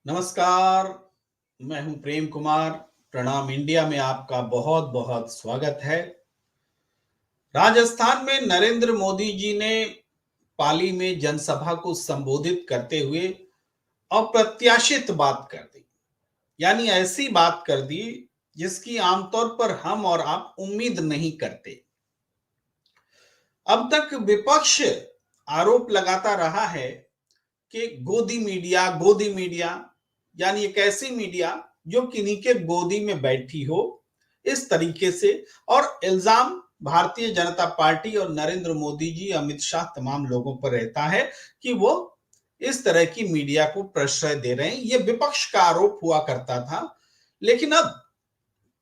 नमस्कार, मैं हूं प्रेम कुमार। प्रणाम इंडिया में आपका बहुत बहुत स्वागत है। राजस्थान में नरेंद्र मोदी जी ने पाली में जनसभा को संबोधित करते हुए अप्रत्याशित बात कर दी। यानी ऐसी बात कर दी जिसकी आमतौर पर हम और आप उम्मीद नहीं करते। अब तक विपक्ष आरोप लगाता रहा है कि गोदी मीडिया यानी एक ऐसी मीडिया जो किन्हीं के गोदी में बैठी हो, इस तरीके से। और इल्जाम भारतीय जनता पार्टी और नरेंद्र मोदी जी, अमित शाह, तमाम लोगों पर रहता है कि वो इस तरह की मीडिया को प्रश्रय दे रहे हैं। ये विपक्ष का आरोप हुआ करता था, लेकिन अब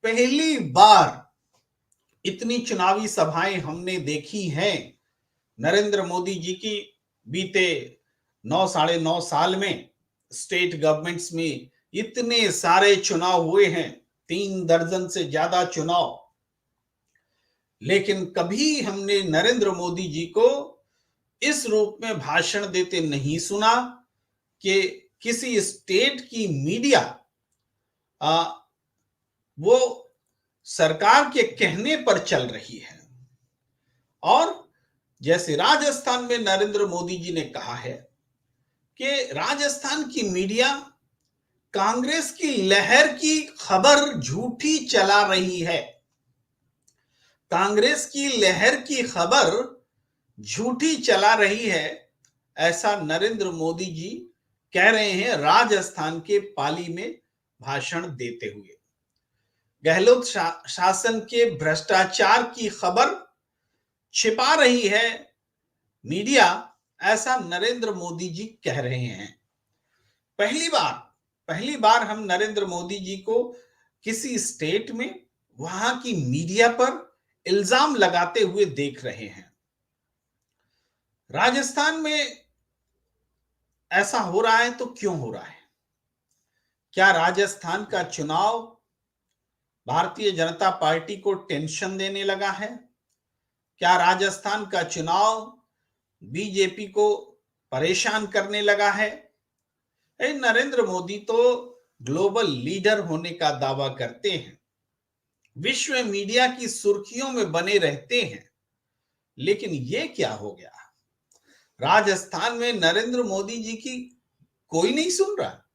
पहली बार इतनी चुनावी सभाएं हमने देखी हैं नरेंद्र मोदी जी की। बीते 9 साढ़े 9 साल में स्टेट गवर्नमेंट्स में इतने सारे चुनाव हुए हैं, 3 दर्जन से ज्यादा चुनाव, लेकिन कभी हमने नरेंद्र मोदी जी को इस रूप में भाषण देते नहीं सुना कि किसी स्टेट की मीडिया वो सरकार के कहने पर चल रही है। और जैसे राजस्थान में नरेंद्र मोदी जी ने कहा है कि राजस्थान की मीडिया कांग्रेस की लहर की खबर झूठी चला रही है। कांग्रेस की लहर की खबर झूठी चला रही है, ऐसा नरेंद्र मोदी जी कह रहे हैं राजस्थान के पाली में भाषण देते हुए। गहलोत शासन के भ्रष्टाचार की खबर छिपा रही है मीडिया, ऐसा नरेंद्र मोदी जी कह रहे हैं। पहली बार हम नरेंद्र मोदी जी को किसी स्टेट में वहां की मीडिया पर इल्जाम लगाते हुए देख रहे हैं। राजस्थान में ऐसा हो रहा है तो क्यों हो रहा है? क्या राजस्थान का चुनाव भारतीय जनता पार्टी को टेंशन देने लगा है? क्या राजस्थान का चुनाव बीजेपी को परेशान करने लगा है? नरेंद्र मोदी तो ग्लोबल लीडर होने का दावा करते हैं, विश्व मीडिया की सुर्खियों में बने रहते हैं, लेकिन ये क्या हो गया? राजस्थान में नरेंद्र मोदी जी की कोई नहीं सुन रहा।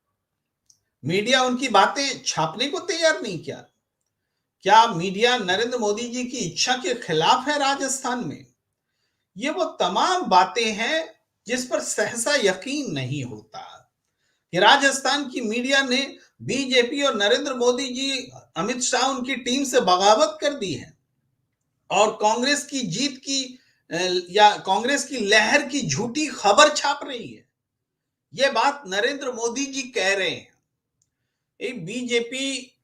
मीडिया उनकी बातें छापने को तैयार नहीं किया। क्या मीडिया नरेंद्र मोदी जी की इच्छा के खिलाफ है राजस्थान में? ये वो तमाम बातें हैं जिस पर सहसा यकीन नहीं होता कि राजस्थान की मीडिया ने बीजेपी और नरेंद्र मोदी जी, अमित शाह, उनकी टीम से बगावत कर दी है और कांग्रेस की जीत की या कांग्रेस की लहर की झूठी खबर छाप रही है। यह बात नरेंद्र मोदी जी कह रहे हैं। बीजेपी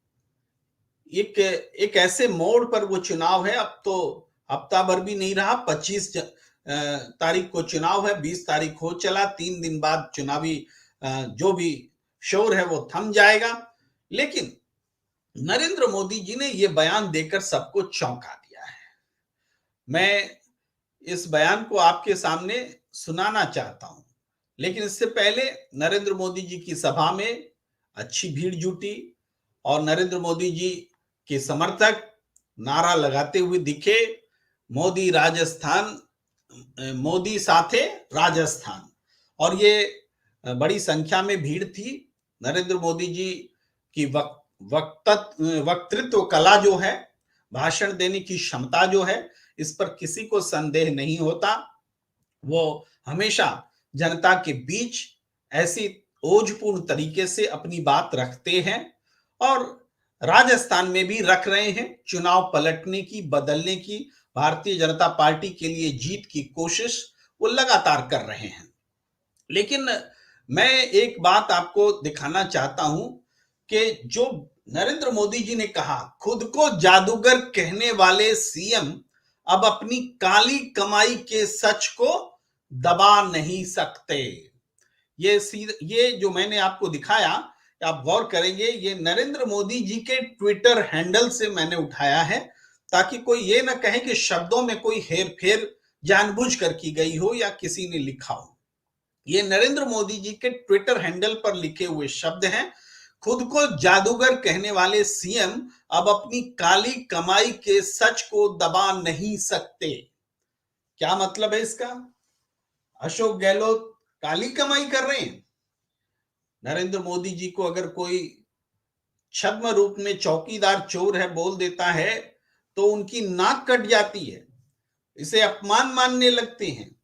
एक ऐसे मोड़ पर वो चुनाव है, अब तो हफ्ता भर भी नहीं रहा, 25 तारीख को चुनाव है, 20 तारीख हो चला, 3 दिन बाद चुनावी जो भी शोर है वो थम जाएगा। लेकिन नरेंद्र मोदी जी ने यह बयान देकर सबको चौंका दिया है। मैं इस बयान को आपके सामने सुनाना चाहता हूं, लेकिन इससे पहले नरेंद्र मोदी जी की सभा में अच्छी भीड़ जुटी और नरेंद्र मोदी जी के समर्थक नारा लगाते हुए दिखे, मोदी राजस्थान, मोदी साथे राजस्थान। और ये बड़ी संख्या में भीड़ थी। नरेंद्र मोदी जी की वक्तृत्व कला जो है, भाषण देने की क्षमता जो है, इस पर किसी को संदेह नहीं होता। वो हमेशा जनता के बीच ऐसी ओजपूर्ण तरीके से अपनी बात रखते हैं और राजस्थान में भी रख रहे हैं। चुनाव पलटने की, बदलने की, भारतीय जनता पार्टी के लिए जीत की कोशिश वो लगातार कर रहे हैं। लेकिन मैं एक बात आपको दिखाना चाहता हूं कि जो नरेंद्र मोदी जी ने कहा, खुद को जादूगर कहने वाले सीएम अब अपनी काली कमाई के सच को दबा नहीं सकते। ये जो मैंने आपको दिखाया, आप गौर करेंगे, ये नरेंद्र मोदी जी के ट्विटर हैंडल से मैंने उठाया है, ताकि कोई ये ना कहे कि शब्दों में कोई हेर फेर जानबूझकर की गई हो या किसी ने लिखा हो। ये नरेंद्र मोदी जी के ट्विटर हैंडल पर लिखे हुए शब्द हैं। खुद को जादूगर कहने वाले सीएम अब अपनी काली कमाई के सच को दबा नहीं सकते। क्या मतलब है इसका? अशोक गहलोत काली कमाई कर रहे हैं? नरेंद्र मोदी जी को अगर कोई छद्म रूप में चौकीदार चोर है बोल देता है तो उनकी नाक कट जाती है, इसे अपमान मानने लगते हैं।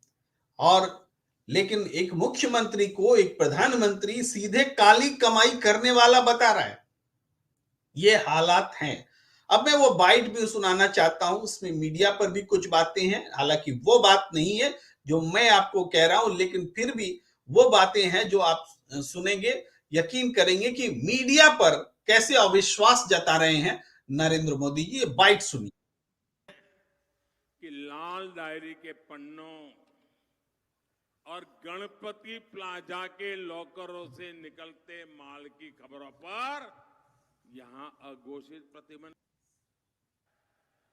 और लेकिन एक मुख्यमंत्री को एक प्रधानमंत्री सीधे काली कमाई करने वाला बता रहा है। ये हालात हैं। अब मैं वो बाइट भी सुनाना चाहता हूं, उसमें मीडिया पर भी कुछ बातें हैं, हालांकि वो बात नहीं है जो मैं आपको कह रहा हूं, लेकिन फिर भी वो बातें हैं जो आप सुनेंगे, यकीन करेंगे कि मीडिया पर कैसे अविश्वास जता रहे हैं नरेंद्र मोदी जी। ये बाइट सुनिए। कि लाल डायरी के पन्नों और गणपति प्लाजा के लॉकरों से निकलते माल की खबरों पर यहां अघोषित प्रतिबंध।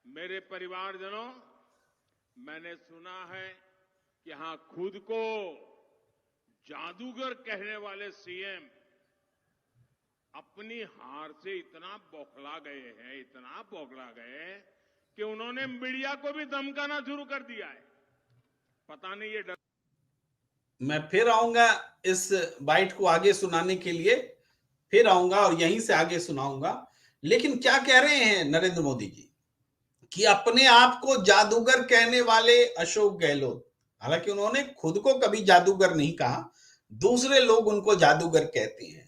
मेरे परिवारजनों, मैंने सुना है कि यहां खुद को जादूगर कहने वाले सीएम अपनी हार से इतना बौखला गए कि उन्होंने मीडिया को भी धमकाना शुरू कर दिया है। पता नहीं ये मैं फिर आऊंगा इस बाइट को आगे सुनाने के लिए, फिर आऊंगा और यहीं से आगे सुनाऊंगा। लेकिन क्या कह रहे हैं नरेंद्र मोदी जी कि अपने आप को जादूगर कहने वाले अशोक गहलोत, हालांकि उन्होंने खुद को कभी जादूगर नहीं कहा, दूसरे लोग उनको जादूगर कहते हैं,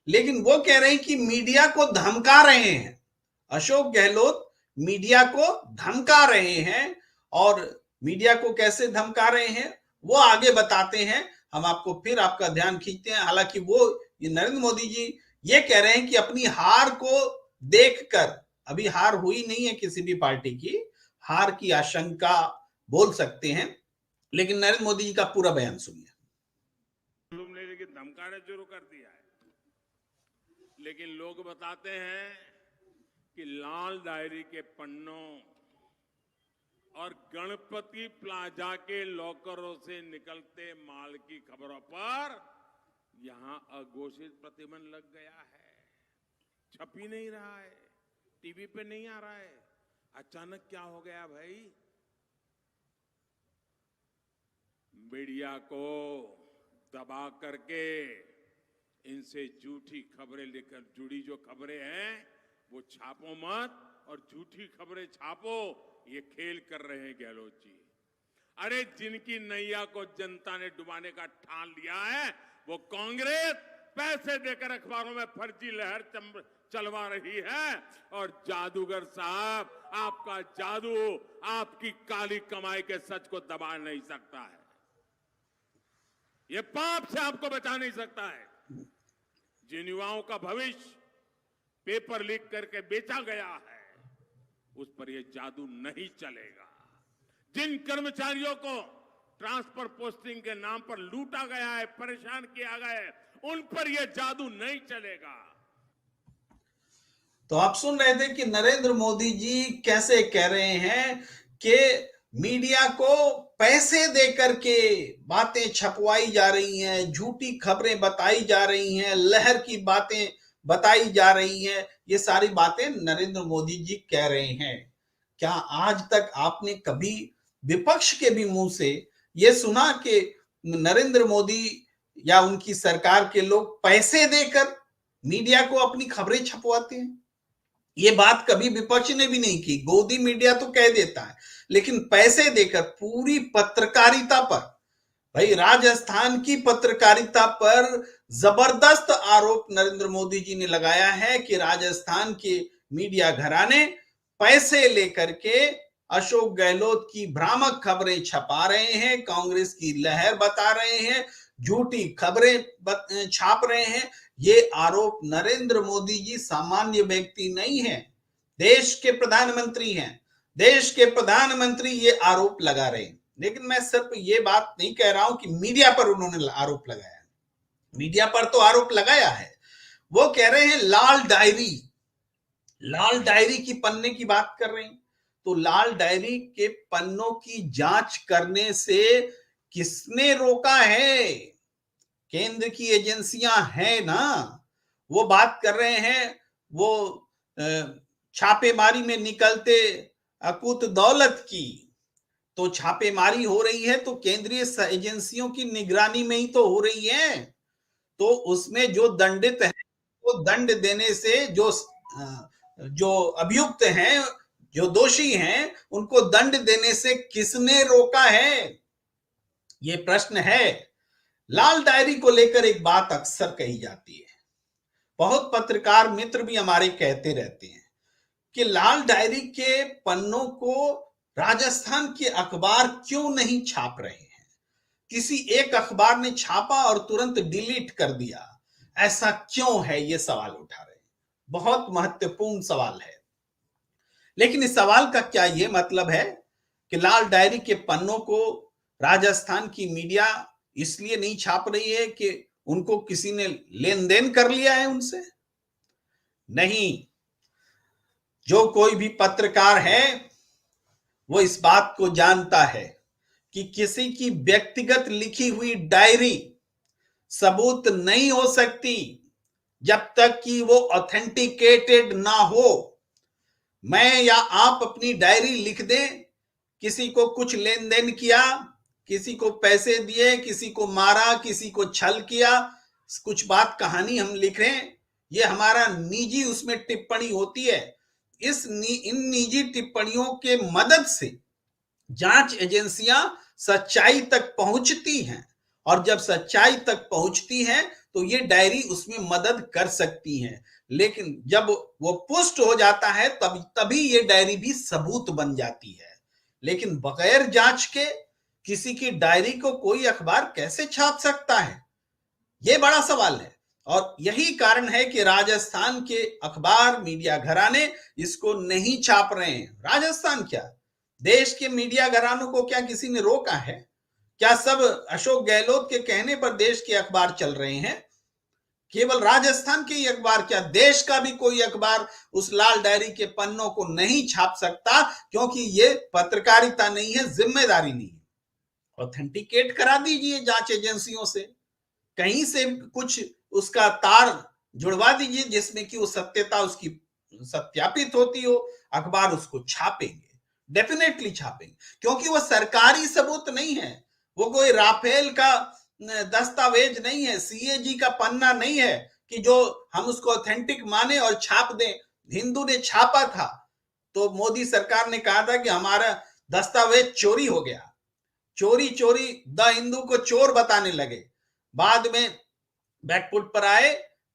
लेकिन वो कह रहे हैं कि मीडिया को धमका रहे हैं। अशोक गहलोत मीडिया को धमका रहे हैं, और मीडिया को कैसे धमका रहे हैं वो आगे बताते हैं। हम आपको फिर आपका ध्यान खींचते हैं। हालांकि वो ये नरेंद्र मोदी जी ये कह रहे हैं कि अपनी हार को देखकर, अभी हार हुई नहीं है किसी भी पार्टी की, हार की आशंका बोल सकते हैं, लेकिन नरेंद्र मोदी जी का पूरा बयान सुनिए। धमकाना शुरू कर दिया है, लेकिन लोग बताते हैं कि लाल डायरी के पन्नों और गणपति प्लाजा के लॉकरों से निकलते माल की खबरों पर यहां अघोषित प्रतिबंध लग गया है। छप ही नहीं रहा है, टीवी पे नहीं आ रहा है। अचानक क्या हो गया भाई? मीडिया को दबा करके इनसे झूठी खबरें लेकर जुड़ी जो खबरें हैं वो छापो मत, और झूठी खबरें छापो, ये खेल कर रहे हैं गहलोत जी। अरे जिनकी नैया को जनता ने डुबाने का ठान लिया है वो कांग्रेस पैसे देकर अखबारों में फर्जी लहर चलवा रही है, और जादूगर साहब आपका जादू आपकी काली कमाई के सच को दबा नहीं सकता है, ये पाप से आपको बचा नहीं सकता है। जिन युवाओं का भविष्य पेपर लीक करके बेचा गया है उस पर यह जादू नहीं चलेगा। जिन कर्मचारियों को ट्रांसफर पोस्टिंग के नाम पर लूटा गया है, परेशान किया गया है, उन पर यह जादू नहीं चलेगा। तो आप सुन रहे थे कि नरेंद्र मोदी जी कैसे कह रहे हैं कि मीडिया को पैसे देकर के बातें छपवाई जा रही हैं, झूठी खबरें बताई जा रही हैं, लहर की बातें बताई जा रही हैं। ये सारी बातें नरेंद्र मोदी जी कह रहे हैं। क्या आज तक आपने कभी विपक्ष के भी मुंह से ये सुना कि नरेंद्र मोदी या उनकी सरकार के लोग पैसे देकर मीडिया को अपनी खबरें छपवाते हैं? ये बात कभी विपक्ष ने भी नहीं की। गोदी मीडिया तो कह देता है, लेकिन पैसे देकर पूरी पत्रकारिता पर, भाई राजस्थान की पत्रकारिता पर जबरदस्त आरोप नरेंद्र मोदी जी ने लगाया है कि राजस्थान के मीडिया घराने पैसे लेकर के अशोक गहलोत की भ्रामक खबरें छपा रहे हैं, कांग्रेस की लहर बता रहे हैं, झूठी खबरें छाप रहे हैं। ये आरोप नरेंद्र मोदी जी सामान्य व्यक्ति नहीं है, देश के प्रधानमंत्री हैं। देश के प्रधानमंत्री ये आरोप लगा रहे हैं। लेकिन मैं सिर्फ ये बात नहीं कह रहा हूं कि मीडिया पर उन्होंने आरोप लगाया, मीडिया पर तो आरोप लगाया है। वो कह रहे हैं लाल डायरी की पन्ने की बात कर रहे हैं। तो लाल डायरी के पन्नों की जांच करने से किसने रोका है? केंद्र की एजेंसियां हैं ना, वो बात कर रहे हैं, वो छापेमारी में निकलते अकूत दौलत की। तो छापेमारी हो रही है तो केंद्रीय एजेंसियों की निगरानी में ही तो हो रही है। तो उसमें जो दंडित है वो दंड देने से जो अभियुक्त हैं, जो दोषी हैं, उनको दंड देने से किसने रोका है, ये प्रश्न है। लाल डायरी को लेकर एक बात अक्सर कही जाती है, बहुत पत्रकार मित्र भी हमारे कहते रहते हैं कि लाल डायरी के पन्नों को राजस्थान के अखबार क्यों नहीं छाप रहे हैं। किसी एक अखबार ने छापा और तुरंत डिलीट कर दिया, ऐसा क्यों है, ये सवाल उठा रहे हैं। बहुत महत्वपूर्ण सवाल है। लेकिन इस सवाल का क्या ये मतलब है कि लाल डायरी के पन्नों को राजस्थान की मीडिया इसलिए नहीं छाप रही है कि उनको किसी ने लेन देन कर लिया है उनसे? नहीं, जो कोई भी पत्रकार है वो इस बात को जानता है कि किसी की व्यक्तिगत लिखी हुई डायरी सबूत नहीं हो सकती जब तक कि वो ऑथेंटिकेटेड ना हो। मैं या आप अपनी डायरी लिख दें, किसी को कुछ लेन देन किया, किसी को पैसे दिए, किसी को मारा, किसी को छल किया, कुछ बात कहानी हम लिख रहे हैं, ये हमारा निजी उसमें टिप्पणी होती है। इन निजी टिप्पणियों के मदद से जांच एजेंसियां सच्चाई तक पहुंचती हैं, और जब सच्चाई तक पहुंचती हैं तो ये डायरी उसमें मदद कर सकती हैं। लेकिन जब वो पुष्ट हो जाता है तभी ये डायरी भी सबूत बन जाती है। लेकिन बगैर जांच के किसी की डायरी को कोई अखबार कैसे छाप सकता है, ये बड़ा सवाल है। और यही कारण है कि राजस्थान के अखबार मीडिया घराने इसको नहीं छाप रहे हैं। राजस्थान क्या, देश के मीडिया घरानों को क्या किसी ने रोका है? क्या सब अशोक गहलोत के कहने पर देश के अखबार चल रहे हैं? केवल राजस्थान के ही अखबार क्या, देश का भी कोई अखबार उस लाल डायरी के पन्नों को नहीं छाप सकता, क्योंकि ये पत्रकारिता नहीं है, जिम्मेदारी नहीं है। ऑथेंटिकेट करा दीजिए जांच एजेंसियों से, कहीं से कुछ उसका तार जुड़वा दीजिए जिसमें कि वो सत्यता उसकी सत्यापित होती हो, अखबार उसको छापेंगे, डेफिनेटली छापेंगे, क्योंकि वो सरकारी सबूत नहीं है, वो कोई राफेल का दस्तावेज नहीं है, सीएजी का पन्ना नहीं है कि जो हम उसको ऑथेंटिक माने और छाप दें। हिंदू ने छापा था तो मोदी सरकार ने कहा था कि हमारा दस्तावेज चोरी हो गया, चोरी चोरी द हिंदू को चोर बताने लगे। बाद में बैकफुट पर आए।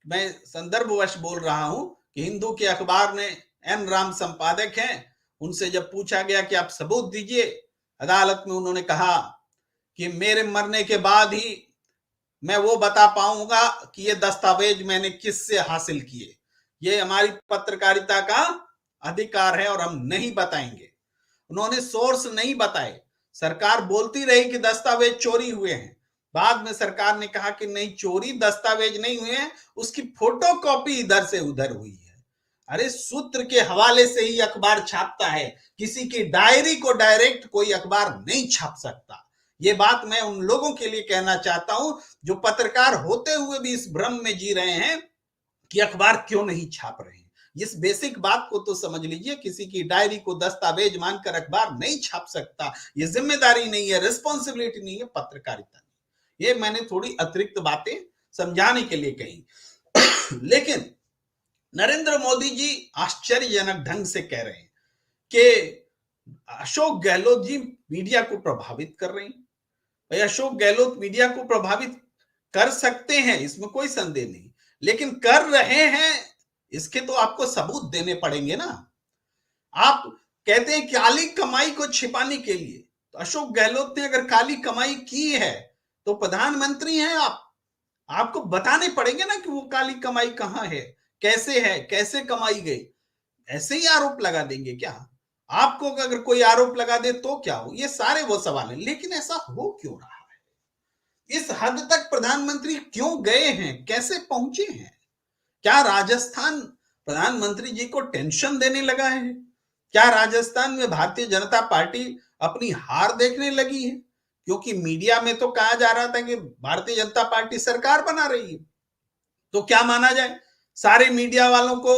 मैं संदर्भवश बोल रहा हूं कि हिंदू के अखबार ने एन राम संपादक हैं, उनसे जब पूछा गया कि आप सबूत दीजिए, अदालत में उन्होंने कहा कि मेरे मरने के बाद ही मैं वो बता पाऊंगा कि ये दस्तावेज मैंने किससे हासिल किए, ये हमारी पत्रकारिता का अधिकार है और हम नहीं बताएंगे। उन्होंने सोर्स नहीं बताए, सरकार बोलती रही कि दस्तावेज चोरी हुए हैं, बाद में सरकार ने कहा कि नहीं, चोरी दस्तावेज नहीं हुए हैं, उसकी फोटोकॉपी इधर से उधर हुई है। अरे सूत्र के हवाले से ही अखबार छापता है, किसी की डायरी को डायरेक्ट कोई अखबार नहीं छाप सकता। ये बात मैं उन लोगों के लिए कहना चाहता हूं जो पत्रकार होते हुए भी इस भ्रम में जी रहे हैं कि अखबार क्यों नहीं छाप रहे हैं। इस बेसिक बात को तो समझ लीजिए, किसी की डायरी को दस्तावेज मानकर अखबार नहीं छाप सकता, ये जिम्मेदारी नहीं है, रिस्पॉन्सिबिलिटी नहीं है, पत्रकारिता नहीं। ये मैंने थोड़ी अतिरिक्त बातें समझाने के लिए कही। लेकिन नरेंद्र मोदी जी आश्चर्यजनक ढंग से कह रहे हैं कि अशोक गहलोत जी मीडिया को प्रभावित कर रहे हैं। भाई, अशोक गहलोत मीडिया को प्रभावित कर सकते हैं, इसमें कोई संदेह नहीं, लेकिन कर रहे हैं इसके तो आपको सबूत देने पड़ेंगे ना। आप कहते हैं काली कमाई को छिपाने के लिए, तो अशोक गहलोत ने अगर काली कमाई की है तो प्रधानमंत्री हैं आप, आपको बताने पड़ेंगे ना कि वो काली कमाई कहां है, कैसे कमाई गई। ऐसे ही आरोप लगा देंगे क्या? आपको अगर कोई आरोप लगा दे तो क्या हो, ये सारे वो सवाल हैं। लेकिन ऐसा हो क्यों रहा है, इस हद तक प्रधानमंत्री क्यों गए हैं, कैसे पहुंचे हैं? क्या राजस्थान प्रधानमंत्री जी को टेंशन देने लगा है? क्या राजस्थान में भारतीय जनता पार्टी अपनी हार देखने लगी है? क्योंकि मीडिया में तो कहा जा रहा था कि भारतीय जनता पार्टी सरकार बना रही है। तो क्या माना जाए? सारे मीडिया वालों को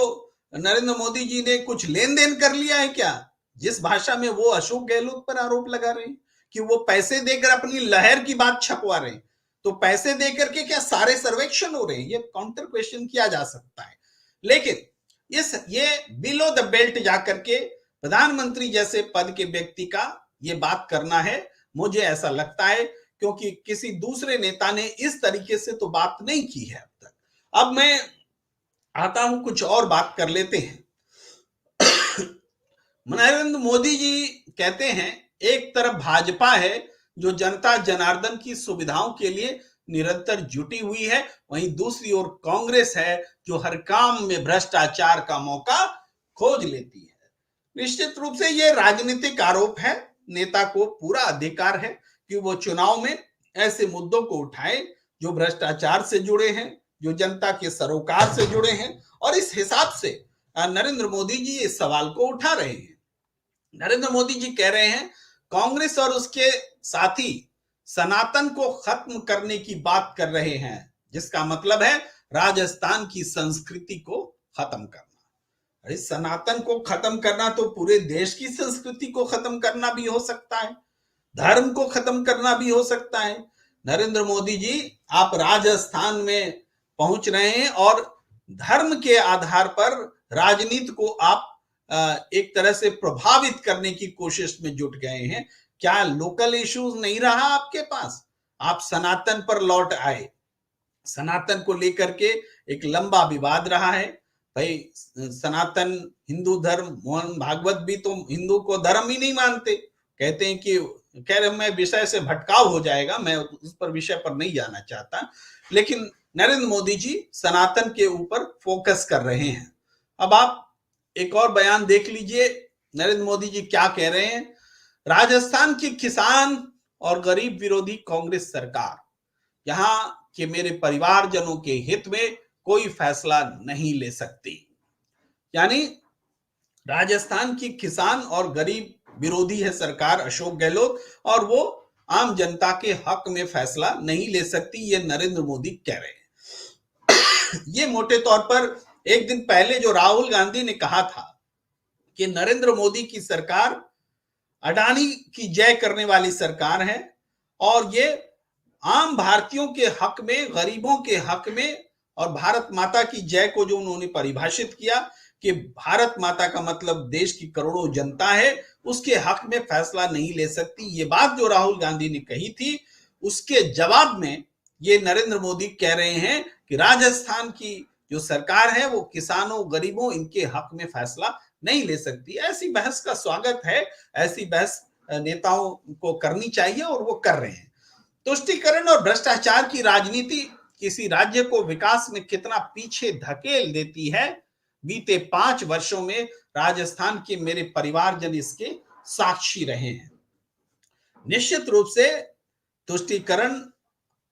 नरेंद्र मोदी जी ने कुछ लेन देन कर लिया है क्या? जिस भाषा में वो अशोक गहलोत पर आरोप लगा रहे हैं कि वो पैसे देकर अपनी लहर की बात छपवा रहे हैं, तो पैसे देकर के क्या सारे सर्वेक्षण हो रहे हैं? ये काउंटर क्वेश्चन किया जा सकता है। लेकिन ये बिलो द बेल्ट जाकर के प्रधानमंत्री जैसे पद के व्यक्ति का ये बात करना है, मुझे ऐसा लगता है, क्योंकि किसी दूसरे नेता ने इस तरीके से तो बात नहीं की है अब तक। अब मैं आता हूं, कुछ और बात कर लेते हैं। नरेंद्र मोदी जी कहते हैं एक तरफ भाजपा है जो जनता जनार्दन की सुविधाओं के लिए निरंतर जुटी हुई है, वहीं दूसरी ओर कांग्रेस है जो हर काम में भ्रष्टाचार का मौका खोज लेती है। निश्चित रूप से यह राजनीतिक आरोप है। नेता को पूरा अधिकार है कि वो चुनाव में ऐसे मुद्दों को उठाए जो भ्रष्टाचार से जुड़े हैं, जो जनता के सरोकार से जुड़े हैं, और इस हिसाब से नरेंद्र मोदी जी इस सवाल को उठा रहे हैं। नरेंद्र मोदी जी कह रहे हैं कांग्रेस और उसके साथी सनातन को खत्म करने की बात कर रहे हैं, जिसका मतलब है राजस्थान की संस्कृति को खत्म करना। अरे सनातन को खत्म करना तो पूरे देश की संस्कृति को खत्म करना भी हो सकता है, धर्म को खत्म करना भी हो सकता है। नरेंद्र मोदी जी, आप राजस्थान में पहुंच रहे हैं और धर्म के आधार पर राजनीति को आप एक तरह से प्रभावित करने की कोशिश में जुट गए हैं। क्या लोकल इश्यूज नहीं रहा आपके पास? आप सनातन पर लौट आए। सनातन को लेकर के एक लंबा विवाद रहा है। भाई सनातन हिंदू धर्म, मोहन भागवत भी तो हिंदू को धर्म ही नहीं मानते, कहते हैं कि, कह रहे मैं विषय से भटकाव हो जाएगा, मैं उस पर विषय पर नहीं जाना चाहता, लेकिन नरेंद्र मोदी जी सनातन के ऊपर फोकस कर रहे हैं। अब आप एक और बयान देख लीजिए, नरेंद्र मोदी जी क्या कह रहे हैं। राजस्थान की किसान और गरीब विरोधी कांग्रेस सरकार यहां के मेरे परिवारजनों के हित में कोई फैसला नहीं ले सकती। यानी राजस्थान की किसान और गरीब विरोधी है सरकार अशोक गहलोत, और वो आम जनता के हक में फैसला नहीं ले सकती, ये नरेंद्र मोदी कह रहे हैं। ये मोटे तौर पर एक दिन पहले जो राहुल गांधी ने कहा था कि नरेंद्र मोदी की सरकार अडानी की जय करने वाली सरकार है, और ये आम भारतीयों के हक में, गरीबों के हक में, और भारत माता की जय को जो उन्होंने परिभाषित किया कि भारत माता का मतलब देश की करोड़ों जनता है, उसके हक में फैसला नहीं ले सकती, ये बात जो राहुल गांधी ने कही थी, उसके जवाब में ये नरेंद्र मोदी कह रहे हैं कि राजस्थान की जो सरकार है वो किसानों, गरीबों, इनके हक में फैसला नहीं ले सकती। ऐसी बहस का स्वागत है, ऐसी बहस नेताओं को करनी चाहिए और वो कर रहे हैं। तुष्टीकरण और भ्रष्टाचार की राजनीति किसी राज्य को विकास में कितना पीछे धकेल देती है, बीते 5 वर्षों में राजस्थान के मेरे परिवारजन इसके साक्षी रहे हैं। निश्चित रूप से तुष्टीकरण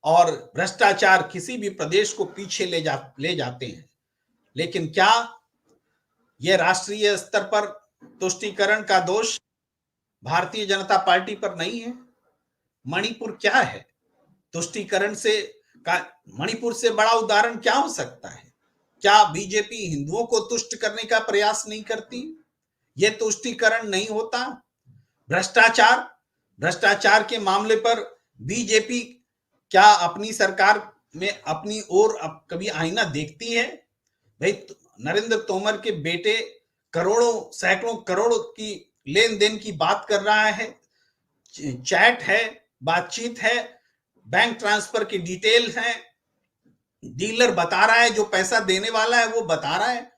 और भ्रष्टाचार किसी भी प्रदेश को पीछे ले जाते हैं, लेकिन क्या यह राष्ट्रीय स्तर पर तुष्टीकरण का दोष भारतीय जनता पार्टी पर नहीं है? मणिपुर क्या है? तुष्टीकरण से मणिपुर से बड़ा उदाहरण क्या हो सकता है? क्या बीजेपी हिंदुओं को तुष्ट करने का प्रयास नहीं करती? यह तुष्टीकरण नहीं होता? भ्रष्टाचार के मामले पर बीजेपी क्या अपनी सरकार में अपनी ओर कभी आईना देखती है? भाई नरेंद्र तोमर के बेटे करोड़ों, सैकड़ों करोड़ की लेन देन की बात कर रहा है, चैट है, बातचीत है, बैंक ट्रांसफर की डिटेल है, डीलर बता रहा है, जो पैसा देने वाला है वो बता रहा है,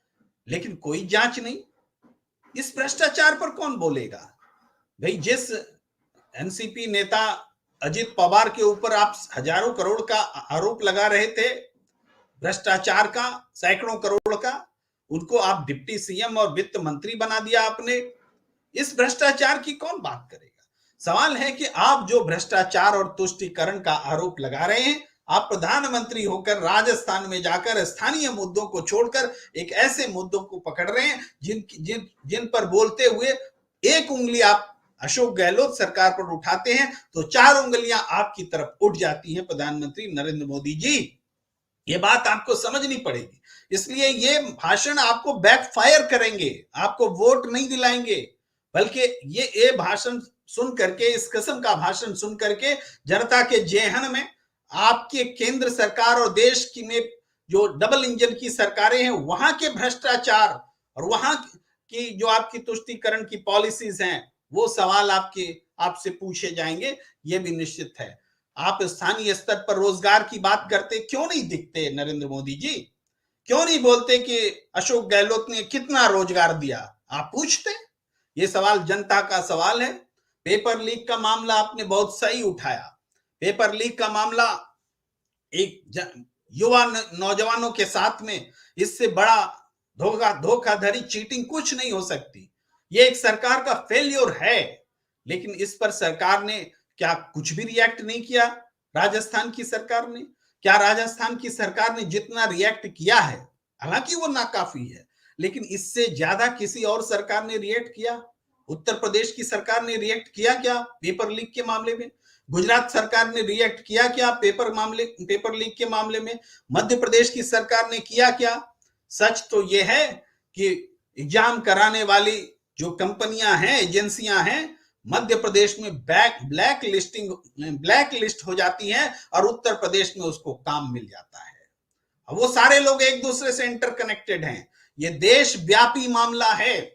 लेकिन कोई जांच नहीं। इस भ्रष्टाचार पर कौन बोलेगा? भाई जिस एनसीपी नेता अजित पवार के ऊपर आप हजारों करोड़ का आरोप लगा रहे थे, भ्रष्टाचार का, सैकड़ों करोड़ का, उनको आप डिप्टी सीएम और वित्त मंत्री बना दिया आपने। इस भ्रष्टाचार की कौन बात करेगा? सवाल है कि आप जो भ्रष्टाचार और तुष्टीकरण का आरोप लगा रहे हैं, आप प्रधानमंत्री होकर राजस्थान में जाकर स्थानीय मुद्दों को छोड़कर एक ऐसे मुद्दों को पकड़ रहे हैं जिन पर बोलते हुए एक उंगली आप अशोक गहलोत सरकार पर उठाते हैं तो 4 उंगलियां आपकी तरफ उठ जाती हैं प्रधानमंत्री नरेंद्र मोदी जी। ये बात आपको समझनी पड़ेगी। इसलिए ये भाषण आपको बैकफायर करेंगे, आपको वोट नहीं दिलाएंगे, बल्कि ये भाषण सुन करके, इस किस्म का भाषण सुन करके जनता के जेहन में आपके केंद्र सरकार और देश की में जो डबल इंजन की सरकारें हैं वहां के भ्रष्टाचार और वहां की जो आपकी तुष्टीकरण की पॉलिसीज हैं वो सवाल आपसे पूछे जाएंगे, ये भी निश्चित है। आप स्थानीय स्तर पर रोजगार की बात करते क्यों नहीं दिखते नरेंद्र मोदी जी? क्यों नहीं बोलते कि अशोक गहलोत ने कितना रोजगार दिया? आप पूछते। ये सवाल जनता का सवाल है। पेपर लीक का मामला आपने बहुत सही उठाया। पेपर लीक का मामला एक युवा नौजवानों के साथ में इससे बड़ा धोखाधड़ी चीटिंग कुछ नहीं हो सकती। ये एक सरकार का फेल्योर है, लेकिन इस पर सरकार ने क्या कुछ भी रिएक्ट नहीं किया? राजस्थान की सरकार ने क्या, राजस्थान की सरकार ने जितना रिएक्ट किया है, हालांकि वो नाकाफी है, लेकिन इससे ज्यादा किसी और सरकार ने रिएक्ट किया? उत्तर प्रदेश की सरकार ने रिएक्ट किया क्या पेपर लीक के मामले में? गुजरात सरकार ने रिएक्ट किया क्या पेपर लीक के मामले में? मध्य प्रदेश की सरकार ने किया क्या? सच तो यह है कि एग्जाम कराने वाली जो कंपनियां हैं, एजेंसियां हैं, मध्य प्रदेश में ब्लैक लिस्ट हो जाती है और उत्तर प्रदेश में उसको काम मिल जाता है। अब वो सारे लोग एक दूसरे से इंटरकनेक्टेड हैं। ये देशव्यापी मामला है।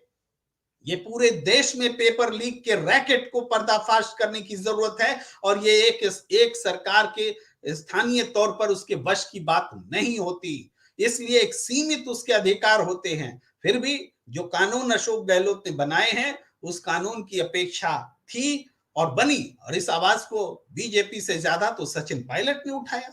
ये पूरे देश में पेपर लीक के रैकेट को पर्दाफाश करने की जरूरत है और ये एक सरकार के स्थानीय तौर पर उसके वश की बात नहीं होती। इसलिए एक सीमित उसके अधिकार होते हैं। फिर भी जो कानून अशोक गहलोत ने बनाए हैं उस कानून की अपेक्षा थी और बनी, और इस आवाज को बीजेपी से ज्यादा तो सचिन पायलट ने उठाया,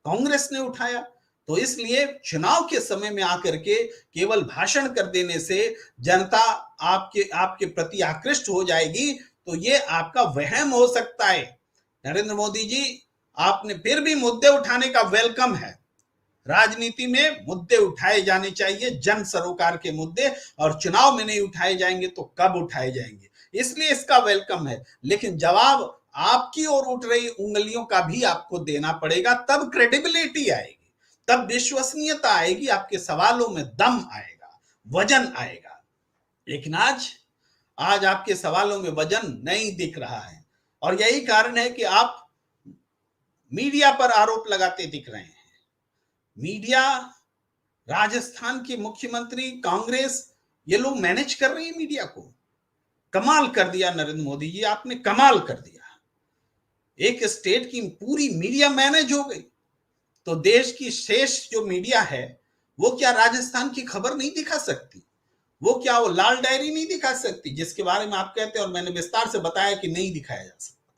कांग्रेस ने उठाया। तो इसलिए चुनाव के समय में आकर के केवल भाषण कर देने से जनता आपके प्रति आकृष्ट हो जाएगी, तो ये आपका वहम हो सकता है। नरेंद्र मोदी जी, आपने फिर भी मुद्दे उठाने का वेलकम है। राजनीति में मुद्दे उठाए जाने चाहिए, जन सरोकार के मुद्दे, और चुनाव में नहीं उठाए जाएंगे तो कब उठाए जाएंगे? इसलिए इसका वेलकम है, लेकिन जवाब आपकी ओर उठ रही उंगलियों का भी आपको देना पड़ेगा। तब क्रेडिबिलिटी आएगी, तब विश्वसनीयता आएगी, आपके सवालों में दम आएगा, वजन आएगा। लेकिन आज आपके सवालों में वजन नहीं दिख रहा है, और यही कारण है कि आप मीडिया पर आरोप लगाते दिख रहे हैं। मीडिया, राजस्थान के मुख्यमंत्री, कांग्रेस, ये लोग मैनेज कर रही है मीडिया को। कमाल कर दिया नरेंद्र मोदी जी, आपने कमाल कर दिया। एक स्टेट की पूरी मीडिया मैनेज हो गई, तो देश की शेष जो मीडिया है वो क्या राजस्थान की खबर नहीं दिखा सकती? वो क्या वो लाल डायरी नहीं दिखा सकती जिसके बारे में आप कहते हैं और मैंने विस्तार से बताया कि नहीं दिखाया जा सकता?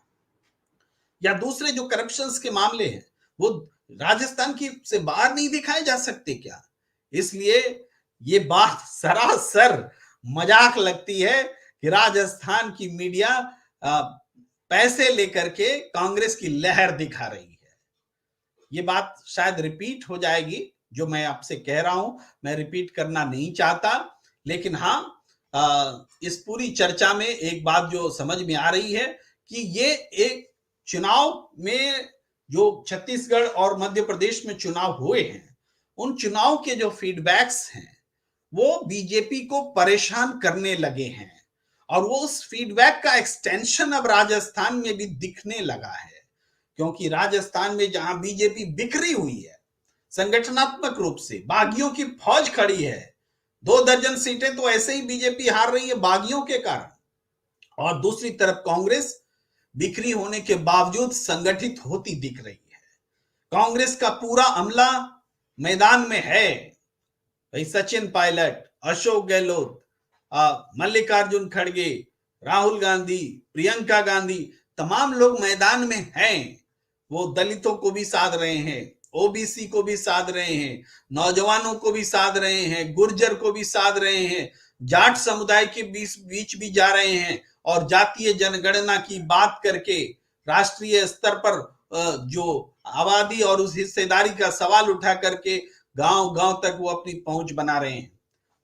या दूसरे जो करप्शंस के मामले हैं वो राजस्थान की से बाहर नहीं दिखाए जा सकते क्या? इसलिए ये बात सरासर मजाक लगती है कि राजस्थान की मीडिया पैसे लेकर के कांग्रेस की लहर दिखा रही है। ये बात शायद रिपीट हो जाएगी, जो मैं आपसे कह रहा हूं, मैं रिपीट करना नहीं चाहता, लेकिन हाँ, इस पूरी चर्चा में एक बात जो समझ में आ रही है कि ये एक चुनाव में जो छत्तीसगढ़ और मध्य प्रदेश में चुनाव हुए हैं, उन चुनाव के जो फीडबैक्स हैं वो बीजेपी को परेशान करने लगे हैं, और वो उस फीडबैक का एक्सटेंशन अब राजस्थान में भी दिखने लगा है। क्योंकि राजस्थान में जहां बीजेपी बिखरी हुई है, संगठनात्मक रूप से बागियों की फौज खड़ी है, 2 दर्जन सीटें तो ऐसे ही बीजेपी हार रही है बागियों के कारण, और दूसरी तरफ कांग्रेस बिखरी होने के बावजूद संगठित होती दिख रही है। कांग्रेस का पूरा अमला मैदान में है भाई। सचिन पायलट, अशोक गहलोत, मल्लिकार्जुन खड़गे, राहुल गांधी, प्रियंका गांधी, तमाम लोग मैदान में हैं। वो दलितों को भी साध रहे हैं, ओबीसी को भी साध रहे हैं, नौजवानों को भी साध रहे हैं, गुर्जर को भी साध रहे हैं, जाट समुदाय के बीच भी जा रहे हैं, और जातीय जनगणना की बात करके राष्ट्रीय स्तर पर जो आबादी और उस हिस्सेदारी का सवाल उठा करके गांव-गांव तक वो अपनी पहुंच बना रहे हैं।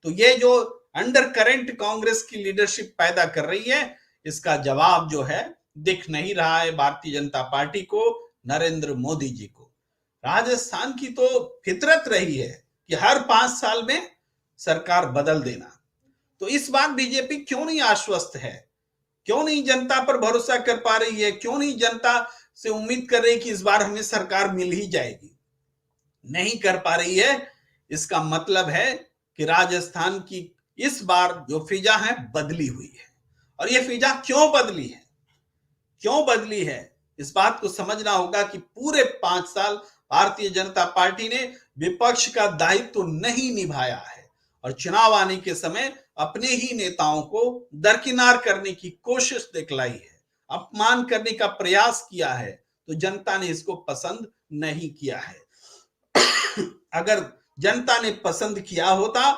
तो ये जो अंडर करंट कांग्रेस की लीडरशिप पैदा कर रही है, इसका जवाब जो है दिख नहीं रहा है भारतीय जनता पार्टी को, नरेंद्र मोदी जी को। राजस्थान की तो फितरत रही है कि हर 5 साल में सरकार बदल देना। तो इस बार बीजेपी क्यों नहीं आश्वस्त है, क्यों नहीं जनता पर भरोसा कर पा रही है, क्यों नहीं जनता से उम्मीद कर रही कि इस बार हमें सरकार मिल ही जाएगी, नहीं कर पा रही है। इसका मतलब है कि राजस्थान की इस बार जो फिजा है बदली हुई है। और ये फिजा क्यों बदली है, क्यों बदली है, इस बात को समझना होगा कि पूरे 5 साल भारतीय जनता पार्टी ने विपक्ष का दायित्व नहीं निभाया है और चुनाव आने के समय अपने ही नेताओं को दरकिनार करने की कोशिश दिखलाई है, अपमान करने का प्रयास किया है। तो जनता ने इसको पसंद नहीं किया है। अगर जनता ने पसंद किया होता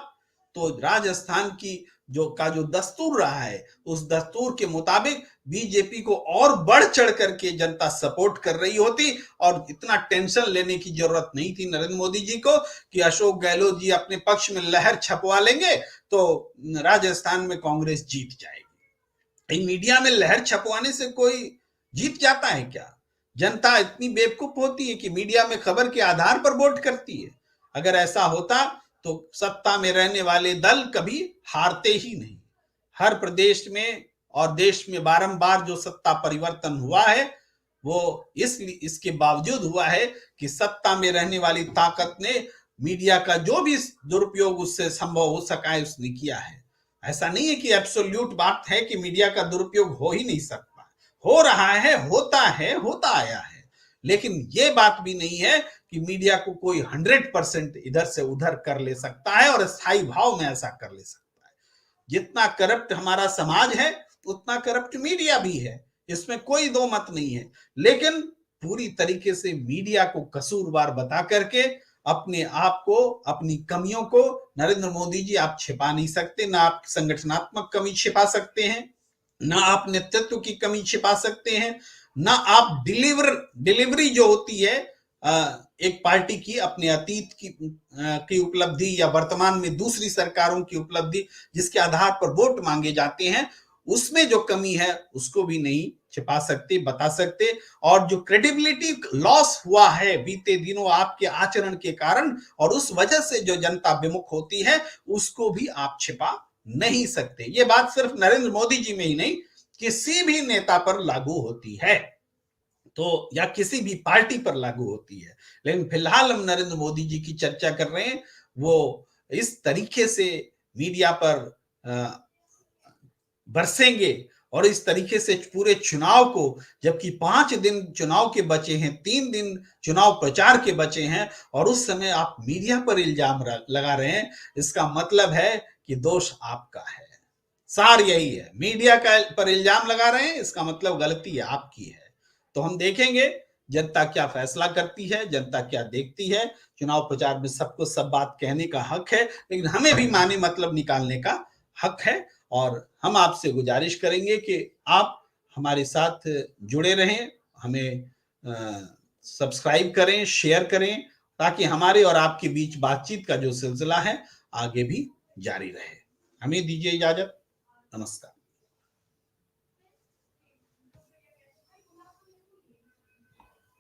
तो राजस्थान की जो दस्तूर रहा है उस दस्तूर के मुताबिक बीजेपी को और बढ़ चढ़ करके जनता सपोर्ट कर रही होती और इतना टेंशन लेने की जरूरत नहीं थी नरेंद्र मोदी जी को कि अशोक गहलोत जी अपने पक्ष में लहर छपवा लेंगे तो राजस्थान में कांग्रेस जीत जाएगी। मीडिया में लहर छपवाने से कोई जीत जाता है क्या? जनता इतनी बेवकूफ होती है कि मीडिया में खबर के आधार पर वोट करती है? अगर ऐसा होता तो सत्ता में रहने वाले दल कभी हारते ही नहीं। हर प्रदेश में और देश में बारंबार जो सत्ता परिवर्तन हुआ है वो इसके बावजूद हुआ है कि सत्ता में रहने वाली ताकत ने मीडिया का जो भी दुरुपयोग उससे संभव हो सका है उसने किया है। ऐसा नहीं है कि एब्सोल्यूट बात है कि मीडिया का दुरुपयोग हो ही नहीं सकता, हो रहा है, होता आया है, लेकिन ये बात भी नहीं है कि मीडिया को कोई 100% इधर से उधर कर ले सकता है और स्थायी भाव में ऐसा कर ले सकता है। जितना करप्ट हमारा समाज है उतना करप्ट मीडिया भी है, इसमें कोई दो मत नहीं है। लेकिन पूरी तरीके से मीडिया को कसूरवार बता करके अपने आप को, अपनी कमियों को नरेंद्र मोदी जी आप छिपा नहीं सकते। ना आप संगठनात्मक कमी छिपा सकते हैं, ना आप नेतृत्व की कमी छिपा सकते हैं, ना आप डिलीवरी जो होती है एक पार्टी की अपने अतीत की उपलब्धि या वर्तमान में दूसरी सरकारों की उपलब्धि जिसके आधार पर वोट मांगे जाते हैं उसमें जो कमी है उसको भी नहीं छिपा सकते, बता सकते। और जो क्रेडिबिलिटी लॉस हुआ है बीते दिनों आपके आचरण के कारण और उस वजह से जो जनता विमुख होती है उसको भी आप छिपा नहीं सकते। ये बात सिर्फ नरेंद्र मोदी जी में ही नहीं किसी भी नेता पर लागू होती है तो, या किसी भी पार्टी पर लागू होती है। लेकिन फिलहाल हम नरेंद्र मोदी जी की चर्चा कर रहे हैं, वो इस तरीके से मीडिया पर बरसेंगे और इस तरीके से पूरे चुनाव को, जबकि 5 दिन चुनाव के बचे हैं, 3 दिन चुनाव प्रचार के बचे हैं और उस समय आप मीडिया पर इल्जाम लगा रहे हैं, इसका मतलब है कि दोष आपका है। सार यही है, मीडिया का पर इल्जाम लगा रहे हैं इसका मतलब गलती आपकी है। तो हम देखेंगे जनता क्या फैसला करती है, जनता क्या देखती है। चुनाव प्रचार में सबको सब बात कहने का हक है, लेकिन हमें भी माने मतलब निकालने का हक है। और हम आपसे गुजारिश करेंगे कि आप हमारे साथ जुड़े रहें, हमें सब्सक्राइब करें, शेयर करें, ताकि हमारे और आपके बीच बातचीत का जो सिलसिला है आगे भी जारी रहे। हमें दीजिए इजाजत। नमस्कार।